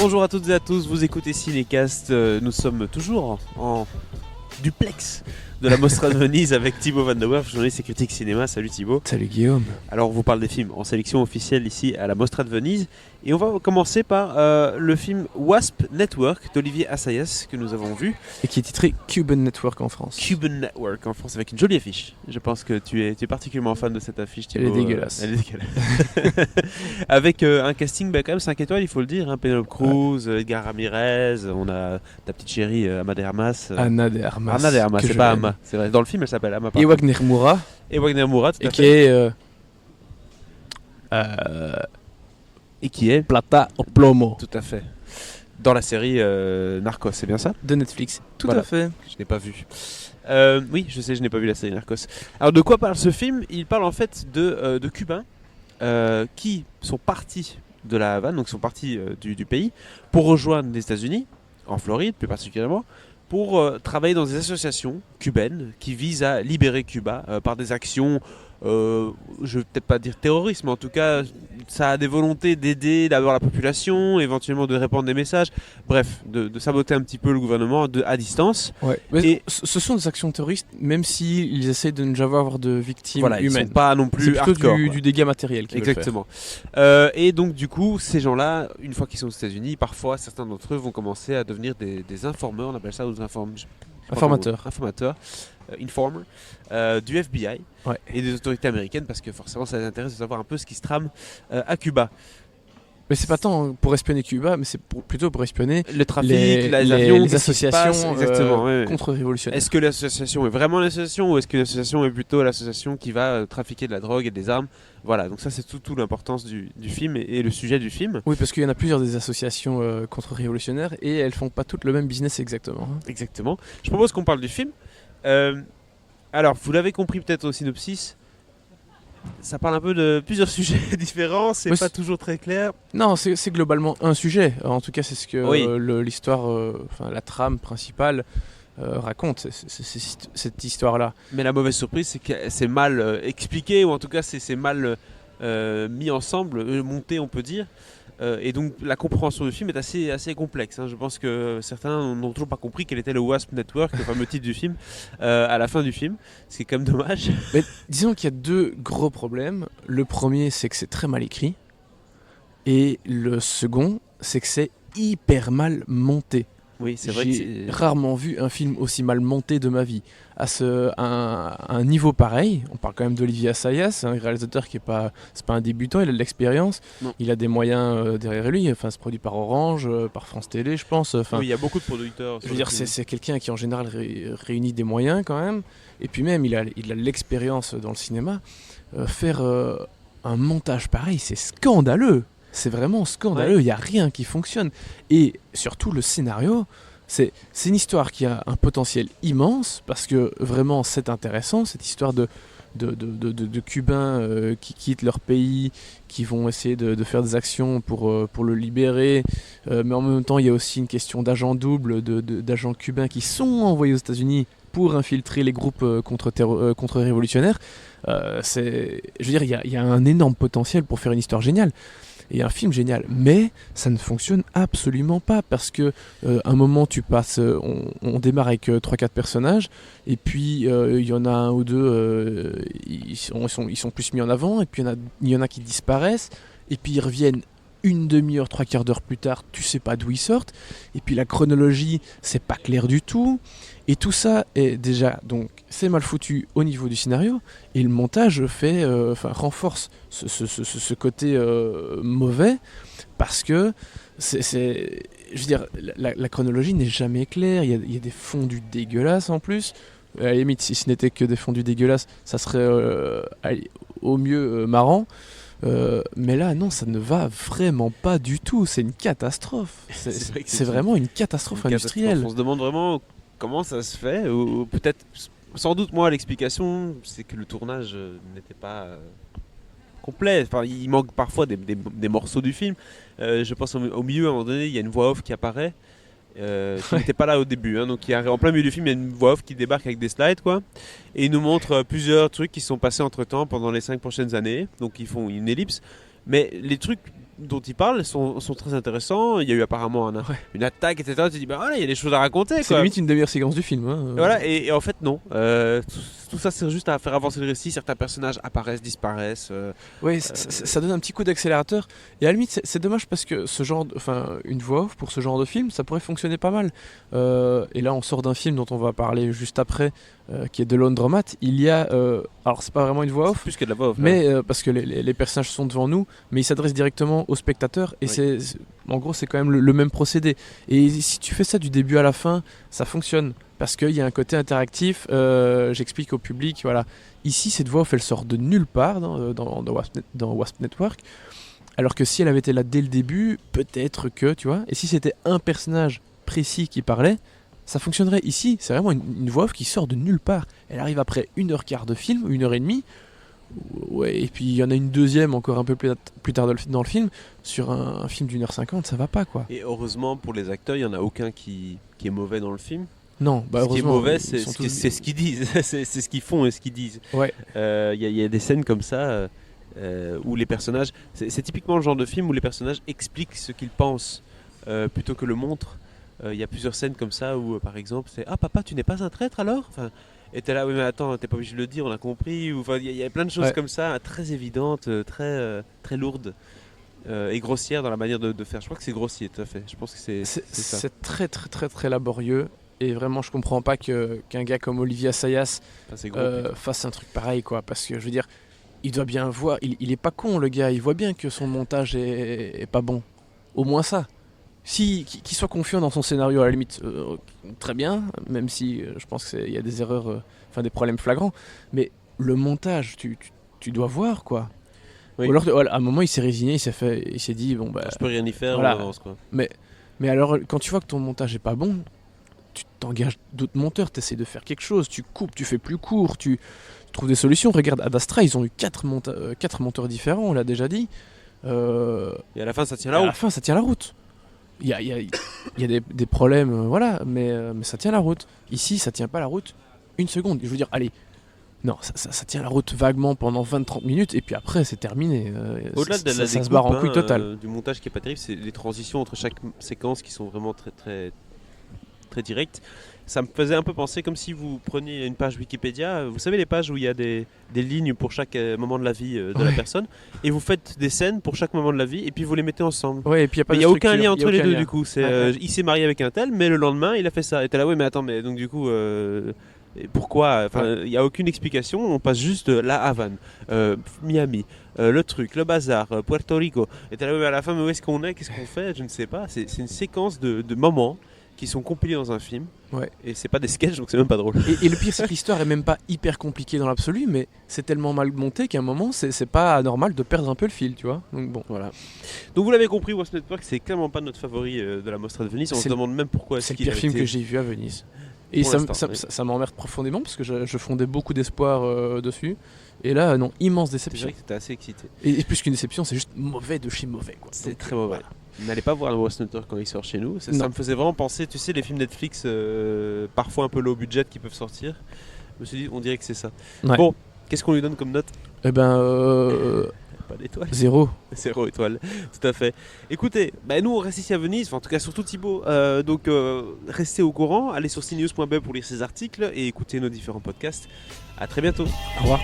Bonjour à toutes et à tous, vous écoutez Cinécast, nous sommes toujours en duplex de la Mostra de Venise avec Thibaut Van der Werf, journaliste et critique cinéma. Salut Thibaut. Salut Guillaume. Alors on vous parle des films en sélection officielle ici à la Mostra de Venise et on va commencer par le film Wasp Network d'Olivier Assayas que nous avons vu. Et qui est titré Cuban Network en France. Cuban Network en France avec une jolie affiche. Je pense que tu es particulièrement fan de cette affiche Thibaut. Elle est dégueulasse. Elle est dégueulasse. Avec un casting quand même 5 étoiles il faut le dire, hein. Penelope Cruz, Edgar Ramirez, on a ta petite chérie Ama de Armas. Anna de Armas. Anna de Armas, c'est pas Ama. C'est vrai. Dans le film, elle s'appelle Ama. Et Wagner Moura. Et Wagner Moura, tout à fait. Qui est. Et qui est Plata o Plomo. Tout à fait. Dans la série Narcos, c'est bien ça? De Netflix. Tout Voilà. à fait. Je n'ai pas vu. Oui, je sais, je n'ai pas vu la série Narcos. Alors, de quoi parle ce film? Il parle en fait de Cubains qui sont partis de la Havane, donc sont partis du pays, pour rejoindre les États-Unis, en Floride plus particulièrement, pour travailler dans des associations cubaines qui visent à libérer Cuba par des actions, je vais peut-être pas dire terrorisme, mais en tout cas ça a des volontés d'aider d'abord la population, éventuellement de répandre des messages, bref, de saboter un petit peu le gouvernement à distance. Ouais. Mais ce sont des actions terroristes, même s'ils essayent de ne jamais avoir de victimes voilà, humaines. Ils sont pas non plus c'est plutôt hardcore, du dégât matériel qu'ils veulent exactement. Et donc du coup, ces gens-là, une fois qu'ils sont aux États-Unis, parfois certains d'entre eux vont commencer à devenir des informeurs, on appelle ça, ou des informateurs, informer, du FBI et des autorités américaines, parce que forcément ça les intéresse de savoir un peu ce qui se trame à Cuba. Mais c'est pas tant pour espionner Cuba, mais c'est plutôt pour espionner le trafic, les avions, les associations exactement, contre-révolutionnaires. Est-ce que l'association est vraiment l'association, ou est-ce que l'association est plutôt l'association qui va trafiquer de la drogue et des armes? Voilà, donc ça c'est tout l'importance du film et le sujet du film. Oui, parce qu'il y en a plusieurs des associations contre-révolutionnaires et elles font pas toutes le même business exactement. Exactement. Je propose qu'on parle du film. Alors, vous l'avez compris peut-être au synopsis, ça parle un peu de plusieurs sujets différents, c'est pas toujours très clair. Non, c'est globalement un sujet. En tout cas, c'est ce que l'histoire, la trame principale raconte, cette histoire-là. Mais la mauvaise surprise, c'est que c'est mal expliqué, ou en tout cas, c'est mal mis ensemble, monté, on peut dire. Et donc la compréhension du film est assez complexe, hein. Je pense que certains n'ont toujours pas compris quel était le Wasp Network, le fameux titre du film, à la fin du film, ce qui est quand même dommage. Mais disons qu'il y a deux gros problèmes. Le premier, c'est que c'est très mal écrit. Et le second, c'est que c'est hyper mal monté. Oui, c'est vrai. J'ai rarement vu un film aussi mal monté de ma vie. À un niveau pareil, on parle quand même d'Olivier Assayas, un réalisateur qui c'est pas un débutant, il a de l'expérience, il a des moyens derrière lui. Enfin, c'est produit par Orange, par France Télé, je pense. Enfin, oui, il y a beaucoup de producteurs. Je veux dire, c'est quelqu'un qui en général réunit des moyens quand même. Et puis même, il a l'expérience dans le cinéma. Faire un montage pareil, c'est scandaleux. C'est vraiment scandaleux, il n'y a rien qui fonctionne. Et surtout le scénario, c'est une histoire qui a un potentiel immense, parce que vraiment c'est intéressant, cette histoire de Cubains qui quittent leur pays, qui vont essayer de faire des actions pour le libérer. Mais en même temps, il y a aussi une question d'agents doubles, d'agents cubains qui sont envoyés aux États-Unis pour infiltrer les groupes contre-révolutionnaires. Je veux dire, il y a un énorme potentiel pour faire une histoire géniale. Et un film génial, mais ça ne fonctionne absolument pas, parce que un moment tu passes, on démarre avec 3-4 personnages, et puis il y en a un ou deux, ils sont plus mis en avant, et puis il y en a qui disparaissent, et puis ils reviennent une demi-heure, 3/4 d'heure plus tard, tu sais pas d'où ils sortent, et puis la chronologie, c'est pas clair du tout, et tout ça est déjà, donc c'est mal foutu au niveau du scénario, et le montage renforce ce côté mauvais, parce que je veux dire, la chronologie n'est jamais claire, il y a des fondus dégueulasses en plus. À la limite, si ce n'était que des fondus dégueulasses, ça serait au mieux marrant. Mais là, non, ça ne va vraiment pas du tout. C'est une catastrophe. C'est vraiment une catastrophe industrielle. On se demande vraiment comment ça se fait, ou peut-être, sans doute, moi, l'explication, c'est que le tournage n'était pas complet. Enfin, il manque parfois des morceaux du film. Je pense au milieu, à un moment donné, il y a une voix off qui apparaît. Qui n'était pas là au début, hein. Donc en plein milieu du film, il y a une voix off qui débarque avec des slides, quoi, et il nous montre plusieurs trucs qui sont passés entre temps pendant les 5 prochaines années. Donc ils font une ellipse, mais les trucs dont il parle sont très intéressants. Il y a eu apparemment une attaque, etc. Tu te dis, bah voilà, il y a des choses à raconter. C'est limite une des meilleures séquences du film. Hein. Voilà, et en fait, non. Tout ça sert juste à faire avancer le récit. Certains personnages apparaissent, disparaissent. Oui, ça donne un petit coup d'accélérateur. Et à la limite, c'est dommage parce que une voix off pour ce genre de film, ça pourrait fonctionner pas mal. Et là, on sort d'un film dont on va parler juste après, qui est The Laundromat. Il y a, alors c'est pas vraiment une voix off, plus que de la voix off, mais parce que les personnages sont devant nous, mais il s'adresse directement aux spectateurs. Et en gros, c'est quand même le même procédé. Et si tu fais ça du début à la fin, ça fonctionne. Parce qu'il y a un côté interactif, j'explique au public, voilà. Ici, cette voix off, elle sort de nulle part dans Wasp Network. Alors que si elle avait été là dès le début, peut-être que, tu vois. Et si c'était un personnage précis qui parlait, ça fonctionnerait. Ici, c'est vraiment une voix off qui sort de nulle part. Elle arrive après 1h15 de film, 1h30. Ouais, et puis il y en a une deuxième encore un peu plus tard dans le film. Sur un film d'1h50, ça va pas, quoi. Et heureusement pour les acteurs, il n'y en a aucun qui est mauvais dans le film. Non, bah ce qui est mauvais, c'est tous... ce qu'ils disent, c'est ce qu'ils font et ce qu'ils disent. Ouais. Y a des scènes comme ça où les personnages, c'est typiquement le genre de film où les personnages expliquent ce qu'ils pensent plutôt que le montrent. Il y a plusieurs scènes comme ça où, par exemple, c'est « Ah papa, tu n'es pas un traître alors ?» enfin, et t'es là « Oui mais attends, t'es pas obligé de le dire, on a compris. » Il y a plein de choses comme ça, très évidentes, très lourdes. Et grossières dans la manière de faire. Je crois que c'est grossier, tout à fait. Je pense que c'est ça. C'est très très très très laborieux. Et vraiment, je comprends pas qu'un gars comme Olivier Assayas fasse un truc pareil, quoi. Parce que je veux dire, il doit bien voir. Il est pas con, le gars. Il voit bien que son montage est pas bon. Au moins ça. Qu'il soit confiant dans son scénario, à la limite, très bien. Même si je pense qu'il y a des erreurs, des problèmes flagrants. Mais le montage, tu dois voir, quoi. Oui. Ou alors, voilà, à un moment, il s'est résigné, il s'est dit, bon bah. Je peux rien y faire, voilà. On avance, quoi. Mais alors, quand tu vois que ton montage est pas bon, tu t'engages d'autres monteurs, tu essaies de faire quelque chose, tu coupes, tu fais plus court, tu trouves des solutions. Regarde, Ad Astra, ils ont eu 4 monteurs différents, on l'a déjà dit. Et à la fin, ça tient la route. À la fin, ça tient la route. Il y a des problèmes, voilà, mais ça tient la route. Ici, ça tient pas la route une seconde. Je veux dire, allez, non, ça tient la route vaguement pendant 20-30 minutes, et puis après, c'est terminé. Au-delà de la ça se barre en couille totale. Du montage qui est pas terrible, c'est les transitions entre chaque séquence qui sont vraiment très très très directes. Ça me faisait un peu penser comme si vous preniez une page Wikipédia, vous savez les pages où il y a des lignes pour chaque moment de la vie de la personne, et vous faites des scènes pour chaque moment de la vie, et puis vous les mettez ensemble. Ouais, et puis il n'y a aucun lien entre les deux du coup. Il s'est marié avec un tel, mais le lendemain il a fait ça. Et t'es là, ouais mais attends, mais donc du coup... pourquoi? Il n'y a aucune explication, on passe juste la Havane, Miami, le truc, le bazar, Puerto Rico. Et t'es là, mais à la fin, mais où est-ce qu'on est? Qu'est-ce qu'on fait? Je ne sais pas. C'est une séquence de moments qui sont compilés dans un film. Ouais. Et c'est pas des sketchs, donc c'est même pas drôle. Et le pire, c'est que l'histoire est même pas hyper compliquée dans l'absolu, mais c'est tellement mal monté qu'à un moment, c'est pas anormal de perdre un peu le fil, tu vois. Donc bon, voilà. Donc vous l'avez compris, Wasp Network, c'est clairement pas notre favori de la Mostra de Venise. On se demande même pourquoi. C'est le pire film que j'ai vu à Venise. Et ça m'emmerde profondément parce que je fondais beaucoup d'espoir dessus. Et là, non, immense déception. C'est vrai que t'étais assez excité. Et plus qu'une déception, c'est juste mauvais de chez mauvais, quoi. C'est très mauvais. Voilà. N'allez pas voir le Wasp Network quand il sort chez nous. Ça me faisait vraiment penser, tu sais, les films Netflix parfois un peu low budget qui peuvent sortir. Je me suis dit, on dirait que c'est ça. Ouais. Bon, qu'est-ce qu'on lui donne comme note? Eh ben, pas d'étoile. 0. 0 étoile, tout à fait. Écoutez, nous on reste ici à Venise, en tout cas surtout Thibaut. Donc restez au courant, allez sur cinews.be pour lire ses articles et écouter nos différents podcasts. À très bientôt. Au revoir.